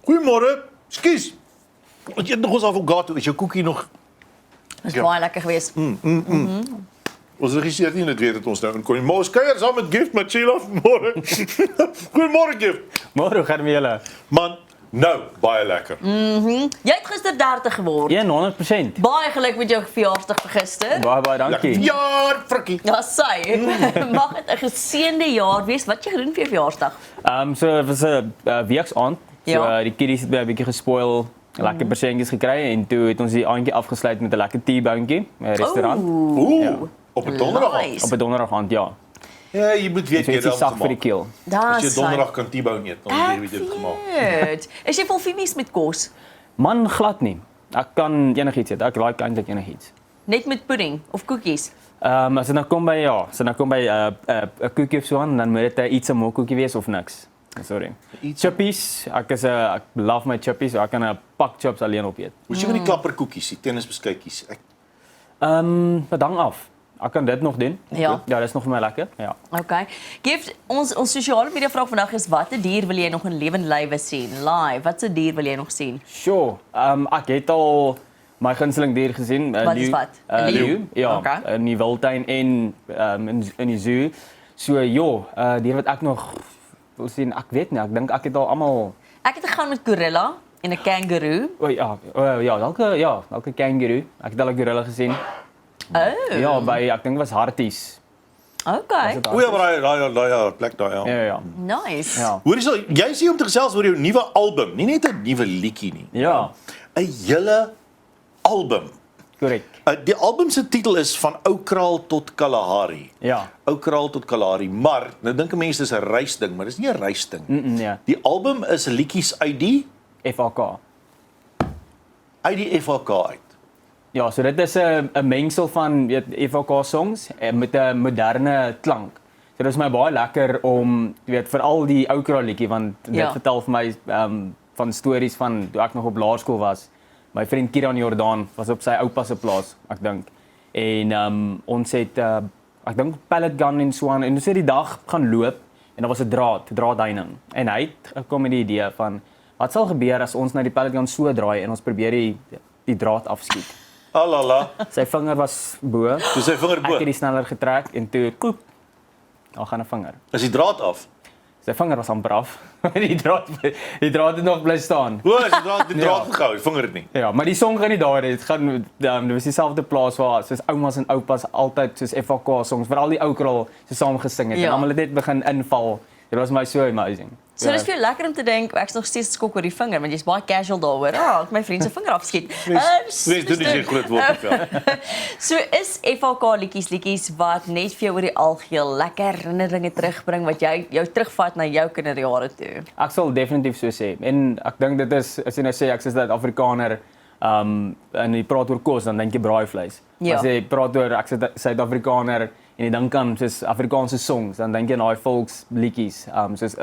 Goeiemôre. Skus. Wat eet nog ons avocado? Is jou koekie nog? Dit is baie lekker geweest. Ons regisseur nie net weet dat ons nou inkom. Maar ons kuier saam met Gift met Sheila vanmôre. Goeiemôre Gift. Môre, hoe gaan julle? Man, nou baie lekker. Jy het gister 30 geword. 100%. Baie geluk met jou verjaarsdag vir gister. Baie dankie. Ja, frikkie. Ja, sy. Mag dit 'n geseënde jaar wees. Wat jy gedoen vir jou verjaarsdag? So het was 'n weeksaand. So Ja. die kiddies het 'n bietjie gespoil, lekker persentjies gekry en toe het ons die aandjie afgesluit met 'n lekker T-bonetjie by 'n restaurant Ooh, op 'n donderdag. Nice. op 'n donderdagaand, ja. Ja, jy moet weet So jy ietsie dat sag vir die gemaak. keel. As jy Daar's donderdag kan T-bone eet, dan het jy dit gemaak. Goed. Is jy vol finies met kos? Man, glad nie. Ek kan enigiets eet. Ek like eintlik enigiets. Net met pudding of koekies? As dit nou kom by 'n koekie of so aan, dan moet dit 'n iets 'n mokoekie wees of niks. Sorry. Chippies, ek love my chippies, so ek kan 'n pak chips alleen opeet. Hoe sien jy van die klapperkoekies, die tennisbeskuitjies? Wat hang af. Ek kan dit nog doen. Ja. Ja, dis nog vir my lekker. Ja. Okay. Gift, ons sosiale media vraag vandag is watter dier wil jy nog in lewende lywe sien? Live. Watse dier wil jy nog sien? Sure. Ek het al my gunsteling dier gesien, Wat is wat? 'n leeu. Ja, Okay. in die wildtuin en in die zoo. So dier wat ek nog wil sien, ek weet nie, ek dink ek het al almal Ek het gegaan met gorilla en 'n kangaroo. dalk 'n kangaroo. Ek het al 'n gorilla gesien. Oh. Ja, by ek dink dit was Harties. Okay. O ja, maar daai plek daai ja. Ja. Nice. Ja. Hoorie so, jy sê om te gesels oor jou nuwe album, nie net 'n nuwe liedjie nie. Ja, 'n hele album. korrek. Die album se titel is Van Ou Kraal tot Kalahari. Ja. Ou Kraal tot Kalahari, maar nou dink mense dis 'n reisding, maar dis nie 'n reisding. Ja. Die album is liedjies uit die FAK. FAK uit. Ja, so dit is 'n mengsel van FAK songs met 'n moderne klank. So dit is my baie lekker om, veral die ou kraal liedjie want dit vertel vir my van stories van toe ek nog op laerskool was. My vriend Kieran Jordaan was op sy oupa se plaas, ek dink. En ons het ek dink pellet gun en so aan en ons het die dag gaan loop en daar was 'n draadheining. En hy het gekom met die idee van wat sal gebeur as ons nou die pellet gun so draai en ons probeer die draad afskiet. Alala, Sy vinger was bo. dis sy vinger Ek bo. het die sneller getrek en toe koep. Daar gaan 'n vinger. Is die draad af? Sy vinger was amper af. die draad het nog bly staan. O, is die draad gehou, die vinger het nie. Ja, maar die song gaan nie daar nie. Dit gaan dit was dieselfde plaas waar soos oumas en oupas altyd soos FAK songs, veral die ou kraal so saam gesing het Ja. en almal het net begin inval. Dit was my so amazing. So dis vir jou lekker om te dink ek's nog steeds skok oor die vinger want jy's baie casual daaroor. Ek my vriend se vinger afskiet. Wees doen nie groot woord vir. So is FAK liedjies wat net vir jou oor die algeheel lekker herinneringe terugbring wat jou terugvat na jou kinderjare toe. Ek sal definitief so sê. En ek dink dit is as jy nou sê ek is 'n Afrikaner en jy praat oor kos dan dink jy braaivleis. Ja. As jy praat oor ek is 'n Suid-Afrikaner en jy dink aan soos Afrikaanse songs dan dink jy aan daai volksliedjies, soos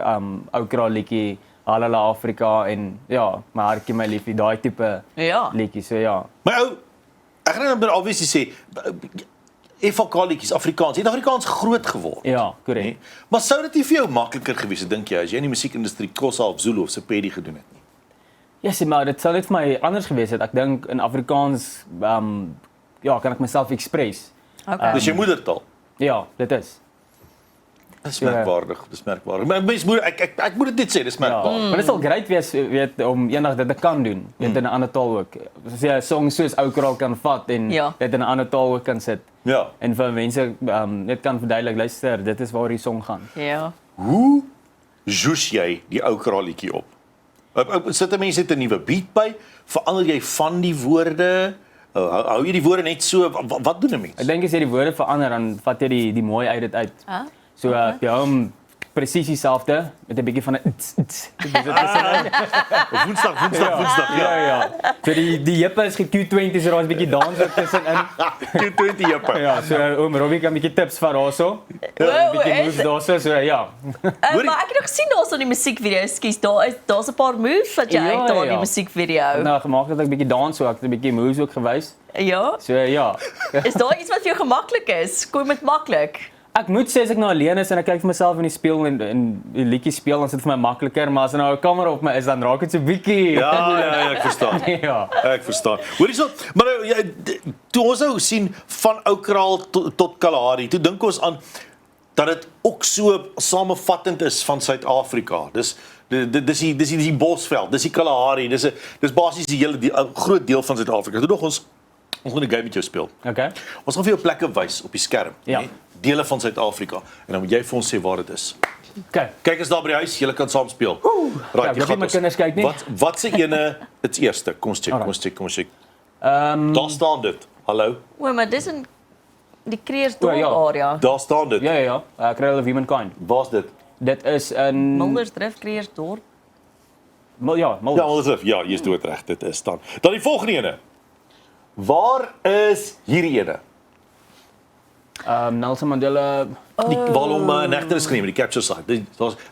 ou kraal liedjie, Halala Afrika en ja, my hartjie my liefie, daai tipe Ja. liedjies. So ja. My ou, ek gaan nou obviously sê FAK liedjies Afrikaans. Het Afrikaans groot geword. Ja, korrek. Nee? Maar sou dit nie vir jou makliker gewees het dink jy as jy in die musiekindustrie Xhosa of Zulu of Sepedi gedoen het nie? Ja, sê maar dit sou net vir my anders gewees het. Ek dink in Afrikaans ja, kan ek myself express. Okay. Dis jou moedertaal. Ja, dit is. Dis merkwaardig, dis merkwaardig. Maar mens moet ek moet dit net sê, dis Ja, merkwaardig. maar dit sal great wees om eendag dit te kan doen. Dit in 'n ander taal ook. As jy 'n song soos Ou Kraal kan vat en dit in 'n ander taal ook kan sit. Ja. En vir mense net kan verduidelik, luister, dit is waar die song gaan. Ja. Hoe joes jy die ou kraalletjie op? Sit 'n mens net 'n nuwe beat by? Verander jy van die woorde? Hou jy die woorde net so? Wat doen 'n mens? Ek dink as jy die woorde verander dan vat jy die mooi uit dit uit. So ja, presies dieselfde met 'n bietjie van 'n Woensdag. Ja. So die jippe is Q20 so daar's 'n bietjie dans ook tussenin. Q20 jippe. Ja, so Robbie kan 'n bietjie tips vat daarso. 'n bietjie moves daarso, so ja. Maar ek het nog gesien daar's in die musiekvideo, skus, daar's 'n paar moves wat jy uithaal in die musiekvideo. Nou gemaak dat ek 'n bietjie dans so, ek het 'n bietjie moves ook gewys. Ja. So ja. Is daar iets wat vir jou gemaklik is? Kom met maklik. Ek moet sê as ek nou alleen is en ek kyk vir myself in die spieël en die liedjie speel, dan is dit vir my makliker, maar as er nou 'n kamera op my is, dan raak dit so bietjie. Ja, ek verstaan. Ja. Ek verstaan. Hoor hierso, maar toe ons nou sien van Oukraal tot Kalahari, toe dink ons aan dat dit ook so samevattend is van Suid-Afrika. Dis die Bosveld, dis die Kalahari, dis basies die hele groot deel van Suid-Afrika. Toe dog ons gaan 'n game met jou speel. Okay. Ons gaan vir jou plekke wys op die skerm, Ja. nee? Dele van Suid-Afrika en dan moet jy vir ons sê waar dit is. Okay. Kyk as daar by die huis, julle kan saam speel. Ja, ek wil my kinders kyk nie. Wat se ene is eerste? Kom ons check, kom ons check. Daar staan dit. Hallo. O, maar dis in die Kreersdorp ja. area. Daar staan dit. Ja. Cradle of Humankind. Waar's dit? Dit is in Mildersdrift, Kreersdorp. Ja, Ja, Mildersdrift. Ja, jy's doodreg, dit is staan. Dan die volgende ene. Waar is hierdie ene? Nelson Mandela. Die waar hom in hegtenis geneem het, die capture site.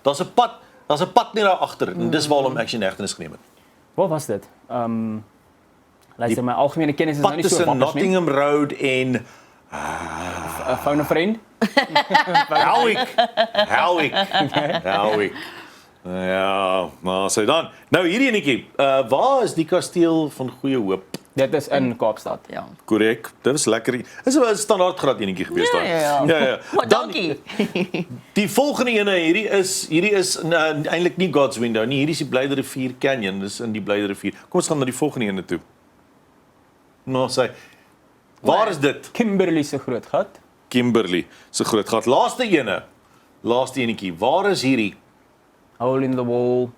Daar's 'n pad net daar agter en dis waar hom actually in hegtenis geneem het. Wat was dit? Luister, my algemene kennis is nou Pad nie so tussen wakker nie. Nottingham Road en Phone a friend. Howick. Ja, maar sê dan. Nou hierdie enetjie, waar is die kasteel van Goeie Hoop? Dit is in Kaapstad. Ja. Korrek. Dit is lekker. Is 'n standaard graad enetjie gewees daar. Ja. Maar dankie. Die volgende ene hierdie is eintlik nie God's Window nie. Hierdie is die Blyde-rivier Canyon. Dis in die Blyde-rivier. Kom ons gaan na die volgende ene toe. Nou sê, waar is dit? Kimberley se groot gat. Kimberley se groot gat. Laaste enetjie. Waar is hierdie? Hole in the wall.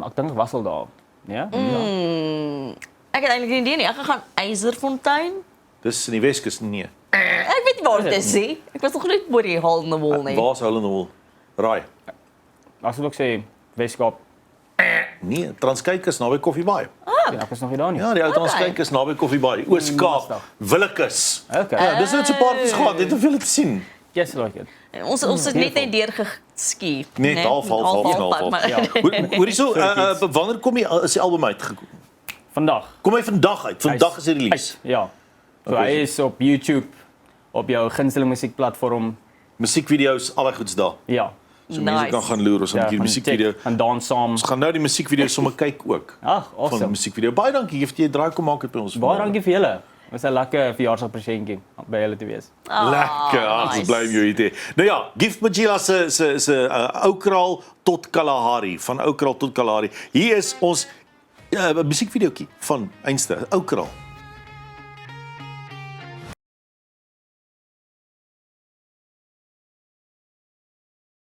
Ek dink was al daar. Ja? Ek het eintlik nie idee nie. Ek gaan IJzerfontein. Dis in die Weskus, nee. Ek weet nie waar dit is nie. Ek was nog nooit oor die hole in the wall nie. Waar's Hole in the Wall? Raai. As ek sê Weskaap. Nee, Transkyk is naby Coffee Bay. Ja, ek was nog nie daar nie. Ja, die ou Transkyk is naby Coffee Bay. Oos-Kaap, Willekes. Okay. Ja, dis net so 'n paar iets gehad. Dit het veel te sien. Yes, like it. Ons het net deur geskiep. Net half. Ja. Hoor hierso, wanneer kom is die album uitgekom? Vandag. Kom hy vandag uit? Vandag is die release. Ja. So Okay. hy is op YouTube, op jou gunsteling musiekplatform. Musiekvideo's, al die goeds daar. Ja. So mense kan gaan loer, ons gaan 'n bietjie musiekvideo. En dans saam. Ons gaan nou die musiekvideo sommer kyk ook. Ag, Van die awesome. musiekvideo. Baie dankie, jy het jy 'n draai kom maak het by ons. Baie dankie vir julle. Dit was 'n lekker verjaarsdagpresentjie by julle te wees. Lekker, ons bly jou hier. Nou ja, Gift Magila se Oukraal tot Kalahari, van Oukraal tot Kalahari. Hier is ons musiekvideoetjie van Einste, Oukraal.